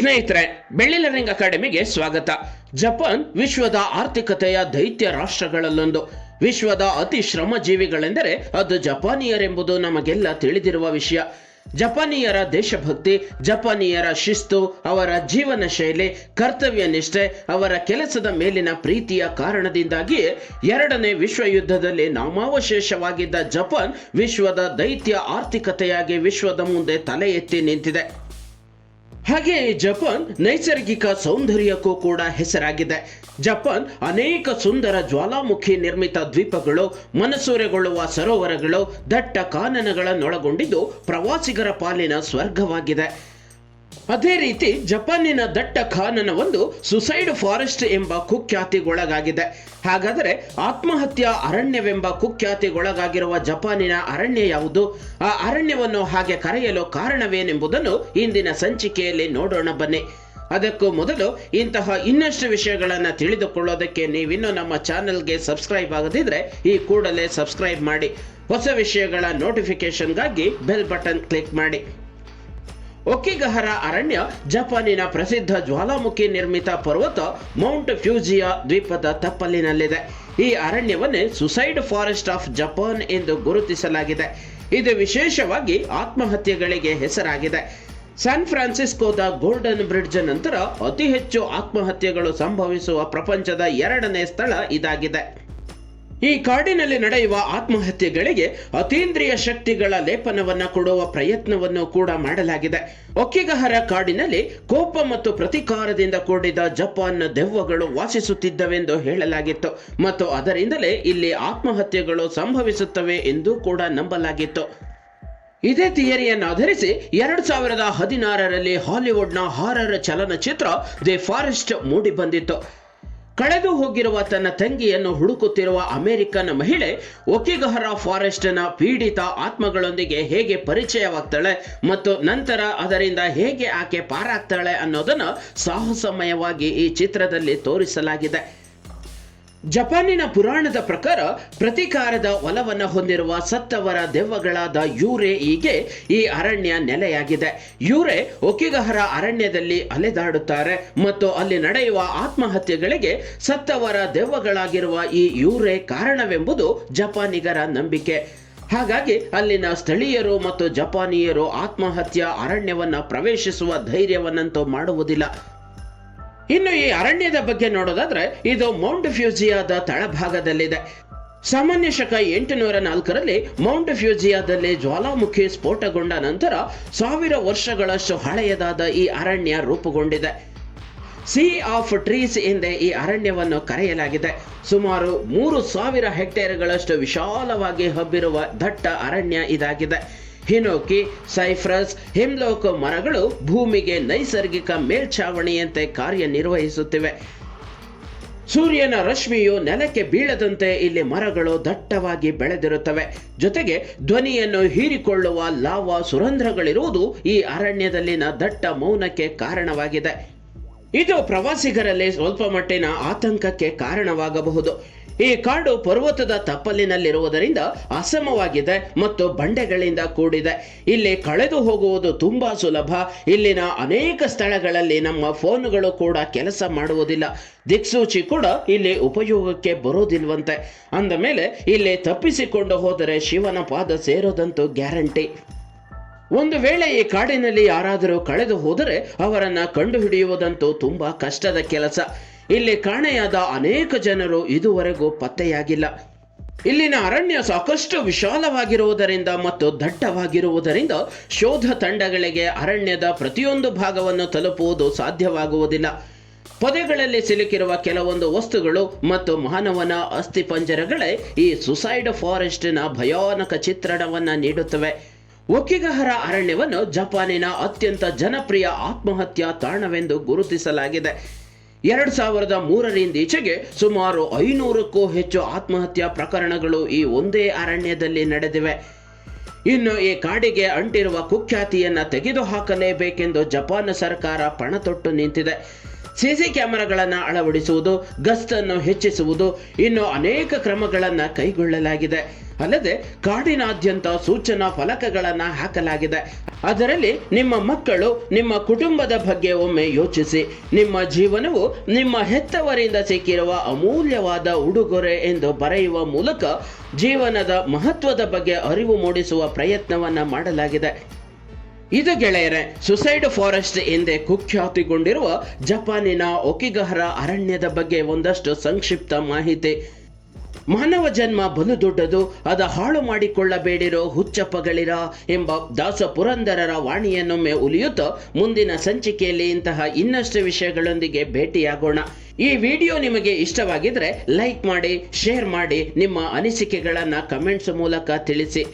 ಸ್ನೇಹಿತರೆ, ಬೆಳ್ಳಿ ಲರ್ನಿಂಗ್ ಅಕಾಡೆಮಿಗೆ ಸ್ವಾಗತ. ಜಪಾನ್ ವಿಶ್ವದ ಆರ್ಥಿಕತೆಯ ದೈತ್ಯ ರಾಷ್ಟ್ರಗಳಲ್ಲೊಂದು. ವಿಶ್ವದ ಅತಿ ಶ್ರಮಜೀವಿಗಳೆಂದರೆ ಅದು ಜಪಾನಿಯರೆಂಬುದು ನಮಗೆಲ್ಲ ತಿಳಿದಿರುವ ವಿಷಯ. ಜಪಾನಿಯರ ದೇಶಭಕ್ತಿ, ಜಪಾನಿಯರ ಶಿಸ್ತು, ಅವರ ಜೀವನ ಶೈಲಿ, ಕರ್ತವ್ಯ ನಿಷ್ಠೆ, ಅವರ ಕೆಲಸದ ಮೇಲಿನ ಪ್ರೀತಿಯ ಕಾರಣದಿಂದಾಗಿಯೇ ಎರಡನೇ ವಿಶ್ವ ಯುದ್ಧದಲ್ಲಿ ನಾಮಾವಶೇಷವಾಗಿದ್ದ ಜಪಾನ್ ವಿಶ್ವದ ದೈತ್ಯ ಆರ್ಥಿಕತೆಯಾಗಿ ವಿಶ್ವದ ಮುಂದೆ ತಲೆ ಎತ್ತಿ ನಿಂತಿದೆ. ಹಾಗೆಯೇ ಜಪಾನ್ ನೈಸರ್ಗಿಕ ಸೌಂದರ್ಯಕ್ಕೂ ಕೂಡ ಹೆಸರಾಗಿದೆ. ಜಪಾನ್ ಅನೇಕ ಸುಂದರ ಜ್ವಾಲಾಮುಖಿ ನಿರ್ಮಿತ ದ್ವೀಪಗಳು, ಮನಸೂರೆಗೊಳ್ಳುವ ಸರೋವರಗಳು, ದಟ್ಟ ಕಾನನಗಳನ್ನೊಳಗೊಂಡಿದ್ದು ಪ್ರವಾಸಿಗರ ಪಾಲಿನ ಸ್ವರ್ಗವಾಗಿದೆ. ಅದೇ ರೀತಿ ಜಪಾನಿನ ದಟ್ಟ ಕಾನನವೊಂದು ಸುಸೈಡ್ ಫಾರೆಸ್ಟ್ ಎಂಬ ಕುಖ್ಯಾತಿಗೊಳಗಾಗಿದೆ. ಹಾಗಾದರೆ ಆತ್ಮಹತ್ಯಾ ಅರಣ್ಯವೆಂಬ ಕುಖ್ಯಾತಿಗೊಳಗಾಗಿರುವ ಜಪಾನಿನ ಅರಣ್ಯ ಯಾವುದು? ಆ ಅರಣ್ಯವನ್ನು ಹಾಗೆ ಕರೆಯಲು ಕಾರಣವೇನೆಂಬುದನ್ನು ಇಂದಿನ ಸಂಚಿಕೆಯಲ್ಲಿ ನೋಡೋಣ ಬನ್ನಿ. ಅದಕ್ಕೂ ಮೊದಲು ಇಂತಹ ಇನ್ನಷ್ಟು ವಿಷಯಗಳನ್ನು ತಿಳಿದುಕೊಳ್ಳೋದಕ್ಕೆ ನೀವಿನ್ನೂ ನಮ್ಮ ಚಾನೆಲ್ಗೆ ಸಬ್ಸ್ಕ್ರೈಬ್ ಆಗದಿದ್ರೆ ಈ ಕೂಡಲೇ ಸಬ್ಸ್ಕ್ರೈಬ್ ಮಾಡಿ. ಹೊಸ ವಿಷಯಗಳ ನೋಟಿಫಿಕೇಶನ್ಗಾಗಿ ಬೆಲ್ ಬಟನ್ ಕ್ಲಿಕ್ ಮಾಡಿ. ಒಕಿಗಹರ ಅರಣ್ಯ ಜಪಾನಿನ ಪ್ರಸಿದ್ಧ ಜ್ವಾಲಾಮುಖಿ ನಿರ್ಮಿತ ಪರ್ವತ ಮೌಂಟ್ ಫ್ಯೂಜಿಯಾ ದ್ವೀಪದ ತಪ್ಪಲಿನಲ್ಲಿದೆ. ಈ ಅರಣ್ಯವನ್ನೇ ಸುಸೈಡ್ ಫಾರೆಸ್ಟ್ ಆಫ್ ಜಪಾನ್ ಎಂದು ಗುರುತಿಸಲಾಗಿದೆ. ಇದು ವಿಶೇಷವಾಗಿ ಆತ್ಮಹತ್ಯೆಗಳಿಗೆ ಹೆಸರಾಗಿದೆ. ಸ್ಯಾನ್ ಫ್ರಾನ್ಸಿಸ್ಕೋದ ಗೋಲ್ಡನ್ ಬ್ರಿಡ್ಜ್ ನಂತರ ಅತಿ ಹೆಚ್ಚು ಆತ್ಮಹತ್ಯೆಗಳು ಸಂಭವಿಸುವ ಪ್ರಪಂಚದ ಎರಡನೇ ಸ್ಥಳ ಇದಾಗಿದೆ. ಈ ಕಾಡಿನಲ್ಲಿ ನಡೆಯುವ ಆತ್ಮಹತ್ಯೆಗಳಿಗೆ ಅತೀಂದ್ರಿಯ ಶಕ್ತಿಗಳ ಲೇಪನವನ್ನ ಕೊಡುವ ಪ್ರಯತ್ನವನ್ನು ಕೂಡ ಮಾಡಲಾಗಿದೆ. ಒಕಿಗಹರ ಕಾಡಿನಲ್ಲಿ ಕೋಪ ಮತ್ತು ಪ್ರತಿಕಾರದಿಂದ ಕೂಡಿದ ಜಪಾನ್ನ ದೆವ್ವಗಳು ವಾಸಿಸುತ್ತಿದ್ದವೆಂದು ಹೇಳಲಾಗಿತ್ತು ಮತ್ತು ಅದರಿಂದಲೇ ಇಲ್ಲಿ ಆತ್ಮಹತ್ಯೆಗಳು ಸಂಭವಿಸುತ್ತವೆ ಎಂದು ಕೂಡ ನಂಬಲಾಗಿತ್ತು. ಇದೇ ಥಿಯರಿಯನ್ನು ಆಧರಿಸಿ 2016ರಲ್ಲಿ ಹಾಲಿವುಡ್ನ ಹಾರರ್ ಚಲನಚಿತ್ರ ದಿ ಫಾರೆಸ್ಟ್ ಮೂಡಿ ಬಂದಿತ್ತು. ಕಳೆದು ಹೋಗಿರುವ ತನ್ನ ತಂಗಿಯನ್ನು ಹುಡುಕುತ್ತಿರುವ ಅಮೆರಿಕನ್ ಮಹಿಳೆ ಒಕಿಗಹರ ಫಾರೆಸ್ಟ್ನ ಪೀಡಿತ ಆತ್ಮಗಳೊಂದಿಗೆ ಹೇಗೆ ಪರಿಚಯವಾಗ್ತಾಳೆ ಮತ್ತು ನಂತರ ಅದರಿಂದ ಹೇಗೆ ಆಕೆ ಪಾರಾಗ್ತಾಳೆ ಅನ್ನೋದನ್ನು ಸಾಹಸಮಯವಾಗಿ ಈ ಚಿತ್ರದಲ್ಲಿ ತೋರಿಸಲಾಗಿದೆ. ಜಪಾನಿನ ಪುರಾಣದ ಪ್ರಕಾರ ಪ್ರತಿಕಾರದ ಒಲವನ್ನು ಹೊಂದಿರುವ ಸತ್ತವರ ದೆವ್ವಗಳಾದ ಯೂರೆಯಿಗೆ ಈ ಅರಣ್ಯ ನೆಲೆಯಾಗಿದೆ. ಯೂರೆ ಒಕಿಗಹರ ಅರಣ್ಯದಲ್ಲಿ ಅಲೆದಾಡುತ್ತಾರೆ ಮತ್ತು ಅಲ್ಲಿ ನಡೆಯುವ ಆತ್ಮಹತ್ಯೆಗಳಿಗೆ ಸತ್ತವರ ದೆವ್ವಗಳಾಗಿರುವ ಈ ಯೂರೆ ಕಾರಣವೆಂಬುದು ಜಪಾನಿಗರ ನಂಬಿಕೆ. ಹಾಗಾಗಿ ಅಲ್ಲಿನ ಸ್ಥಳೀಯರು ಮತ್ತು ಜಪಾನಿಯರು ಆತ್ಮಹತ್ಯಾ ಅರಣ್ಯವನ್ನು ಪ್ರವೇಶಿಸುವ ಧೈರ್ಯವನ್ನಂತೂ ಮಾಡುವುದಿಲ್ಲ. ಇನ್ನು ಈ ಅರಣ್ಯದ ಬಗ್ಗೆ ನೋಡೋದಾದ್ರೆ ಇದು ಮೌಂಟ್ ಫ್ಯೂಜಿಯಾದ ತಳಭಾಗದಲ್ಲಿದೆ. ಸಾಮಾನ್ಯ ಶಕ 804ರಲ್ಲಿ ಮೌಂಟ್ ಫ್ಯೂಜಿಯಾದಲ್ಲಿ ಜ್ವಾಲಾಮುಖಿ ಸ್ಫೋಟಗೊಂಡ ನಂತರ 1000 ವರ್ಷಗಳಷ್ಟು ಹಳೆಯದಾದ ಈ ಅರಣ್ಯ ರೂಪುಗೊಂಡಿದೆ. ಸೀ ಆಫ್ ಟ್ರೀಸ್ ಎಂದೇ ಈ ಅರಣ್ಯವನ್ನು ಕರೆಯಲಾಗಿದೆ. ಸುಮಾರು 3000 ಹೆಕ್ಟೇರ್ಗಳಷ್ಟು ವಿಶಾಲವಾಗಿ ಹಬ್ಬಿರುವ ದಟ್ಟ ಅರಣ್ಯ ಇದಾಗಿದೆ. ಹಿನೋಕಿ, ಸೈಪ್ರಸ್, ಹಿಮ್ಲೋಕ್ ಮರಗಳು ಭೂಮಿಗೆ ನೈಸರ್ಗಿಕ ಮೇಲ್ಛಾವಣಿಯಂತೆ ಕಾರ್ಯನಿರ್ವಹಿಸುತ್ತಿವೆ. ಸೂರ್ಯನ ರಶ್ಮಿಯು ನೆಲಕ್ಕೆ ಬೀಳದಂತೆ ಇಲ್ಲಿ ಮರಗಳು ದಟ್ಟವಾಗಿ ಬೆಳೆದಿರುತ್ತವೆ. ಜೊತೆಗೆ ಧ್ವನಿಯನ್ನು ಹೀರಿಕೊಳ್ಳುವ ಲಾವಾ ಸುರಂಧ್ರಗಳಿರುವುದು ಈ ಅರಣ್ಯದಲ್ಲಿನ ದಟ್ಟ ಮೌನಕ್ಕೆ ಕಾರಣವಾಗಿದೆ. ಇದು ಪ್ರವಾಸಿಗರಲ್ಲಿ ಸ್ವಲ್ಪ ಮಟ್ಟಿನ ಆತಂಕಕ್ಕೆ ಕಾರಣವಾಗಬಹುದು. ಈ ಕಾಡು ಪರ್ವತದ ತಪ್ಪಲಿನಲ್ಲಿರುವುದರಿಂದ ಅಸಮವಾಗಿದೆ ಮತ್ತು ಬಂಡೆಗಳಿಂದ ಕೂಡಿದೆ. ಇಲ್ಲಿ ಕಳೆದು ಹೋಗುವುದು ತುಂಬಾ ಸುಲಭ. ಇಲ್ಲಿನ ಅನೇಕ ಸ್ಥಳಗಳಲ್ಲಿ ನಮ್ಮ ಫೋನ್ಗಳು ಕೂಡ ಕೆಲಸ ಮಾಡುವುದಿಲ್ಲ. ದಿಕ್ಸೂಚಿ ಕೂಡ ಇಲ್ಲಿ ಉಪಯೋಗಕ್ಕೆ ಬರೋದಿಲ್ವಂತೆ. ಅಂದ ಮೇಲೆ ಇಲ್ಲಿ ತಪ್ಪಿಸಿಕೊಂಡು ಹೋದರೆ ಶಿವನ ಪಾದ ಸೇರೋದಂತೂ ಗ್ಯಾರಂಟಿ. ಒಂದು ವೇಳೆ ಈ ಕಾಡಿನಲ್ಲಿ ಯಾರಾದರೂ ಕಳೆದು ಹೋದರೆ ಅವರನ್ನ ಕಂಡುಹಿಡಿಯುವುದಂತೂ ತುಂಬಾ ಕಷ್ಟದ ಕೆಲಸ. ಇಲ್ಲಿ ಕಾಣೆಯಾದ ಅನೇಕ ಜನರು ಇದುವರೆಗೂ ಪತ್ತೆಯಾಗಿಲ್ಲ. ಇಲ್ಲಿನ ಅರಣ್ಯ ಸಾಕಷ್ಟು ವಿಶಾಲವಾಗಿರುವುದರಿಂದ ಮತ್ತು ದಟ್ಟವಾಗಿರುವುದರಿಂದ ಶೋಧ ತಂಡಗಳಿಗೆ ಅರಣ್ಯದ ಪ್ರತಿಯೊಂದು ಭಾಗವನ್ನು ತಲುಪುವುದು ಸಾಧ್ಯವಾಗುವುದಿಲ್ಲ. ಪೊದೆಗಳಲ್ಲಿ ಸಿಲುಕಿರುವ ಕೆಲವೊಂದು ವಸ್ತುಗಳು ಮತ್ತು ಮಾನವನ ಅಸ್ಥಿಪಂಜರಗಳೇ ಈ ಸುಸೈಡ್ ಫಾರೆಸ್ಟ್ನ ಭಯಾನಕ ಚಿತ್ರಣವನ್ನ ನೀಡುತ್ತವೆ. ಒಕಿಗಹರ ಅರಣ್ಯವನ್ನು ಜಪಾನಿನ ಅತ್ಯಂತ ಜನಪ್ರಿಯ ಆತ್ಮಹತ್ಯಾ ತಾಣವೆಂದು ಗುರುತಿಸಲಾಗಿದೆ. 2003ರಿಂದ ಈಚೆಗೆ ಸುಮಾರು 500ಕ್ಕೂ ಹೆಚ್ಚು ಆತ್ಮಹತ್ಯಾ ಪ್ರಕರಣಗಳು ಈ ಒಂದೇ ಅರಣ್ಯದಲ್ಲಿ ನಡೆದಿವೆ. ಇನ್ನು ಈ ಕಾಡಿಗೆ ಅಂಟಿರುವ ಕುಖ್ಯಾತಿಯನ್ನ ತೆಗೆದುಹಾಕಲೇಬೇಕೆಂದು ಜಪಾನ್ ಸರ್ಕಾರ ಪಣತೊಟ್ಟು ನಿಂತಿದೆ. ಸಿಸಿ ಕ್ಯಾಮೆರಾಗಳನ್ನು ಅಳವಡಿಸುವುದು, ಗಸ್ತನ್ನು ಹೆಚ್ಚಿಸುವುದು, ಇನ್ನು ಅನೇಕ ಕ್ರಮಗಳನ್ನು ಕೈಗೊಳ್ಳಲಾಗಿದೆ. ಅಲ್ಲದೆ ಕಾಡಿನಾದ್ಯಂತ ಸೂಚನಾ ಫಲಕಗಳನ್ನು ಹಾಕಲಾಗಿದೆ. ಅದರಲ್ಲಿ ನಿಮ್ಮ ಮಕ್ಕಳು, ನಿಮ್ಮ ಕುಟುಂಬದ ಬಗ್ಗೆ ಒಮ್ಮೆ ಯೋಚಿಸಿ. ನಿಮ್ಮ ಜೀವನವು ನಿಮ್ಮ ಹೆತ್ತವರಿಂದ ಸಿಕ್ಕಿರುವ ಅಮೂಲ್ಯವಾದ ಉಡುಗೊರೆ ಎಂದು ಬರೆಯುವ ಮೂಲಕ ಜೀವನದ ಮಹತ್ವದ ಬಗ್ಗೆ ಅರಿವು ಮೂಡಿಸುವ ಪ್ರಯತ್ನವನ್ನು ಮಾಡಲಾಗಿದೆ. ಇದು ಗೆಳೆಯರೆ, ಸುಸೈಡ್ ಫಾರೆಸ್ಟ್ ಎಂದೇ ಕುಖ್ಯಾತಿಗೊಂಡಿರುವ ಜಪಾನಿನ ಒಕಿಗಹರ ಅರಣ್ಯದ ಬಗ್ಗೆ ಒಂದಷ್ಟು ಸಂಕ್ಷಿಪ್ತ ಮಾಹಿತಿ. ಮಾನವ ಜನ್ಮ ಬಲು ದೊಡ್ಡದು, ಅದ ಹಾಳು ಮಾಡಿಕೊಳ್ಳಬೇಡಿರೋ ಹುಚ್ಚಪ್ಪಗಳಿರ ಎಂಬ ದಾಸ ಪುರಂದರರ ವಾಣಿಯನ್ನೊಮ್ಮೆ ಉಲಿಯುತ್ತಾ ಮುಂದಿನ ಸಂಚಿಕೆಯಲ್ಲಿ ಇಂತಹ ಇನ್ನಷ್ಟು ವಿಷಯಗಳೊಂದಿಗೆ ಭೇಟಿಯಾಗೋಣ. ಈ ವಿಡಿಯೋ ನಿಮಗೆ ಇಷ್ಟವಾಗಿದ್ರೆ ಲೈಕ್ ಮಾಡಿ, ಶೇರ್ ಮಾಡಿ, ನಿಮ್ಮ ಅನಿಸಿಕೆಗಳನ್ನು ಕಮೆಂಟ್ಸ್ ಮೂಲಕ ತಿಳಿಸಿ.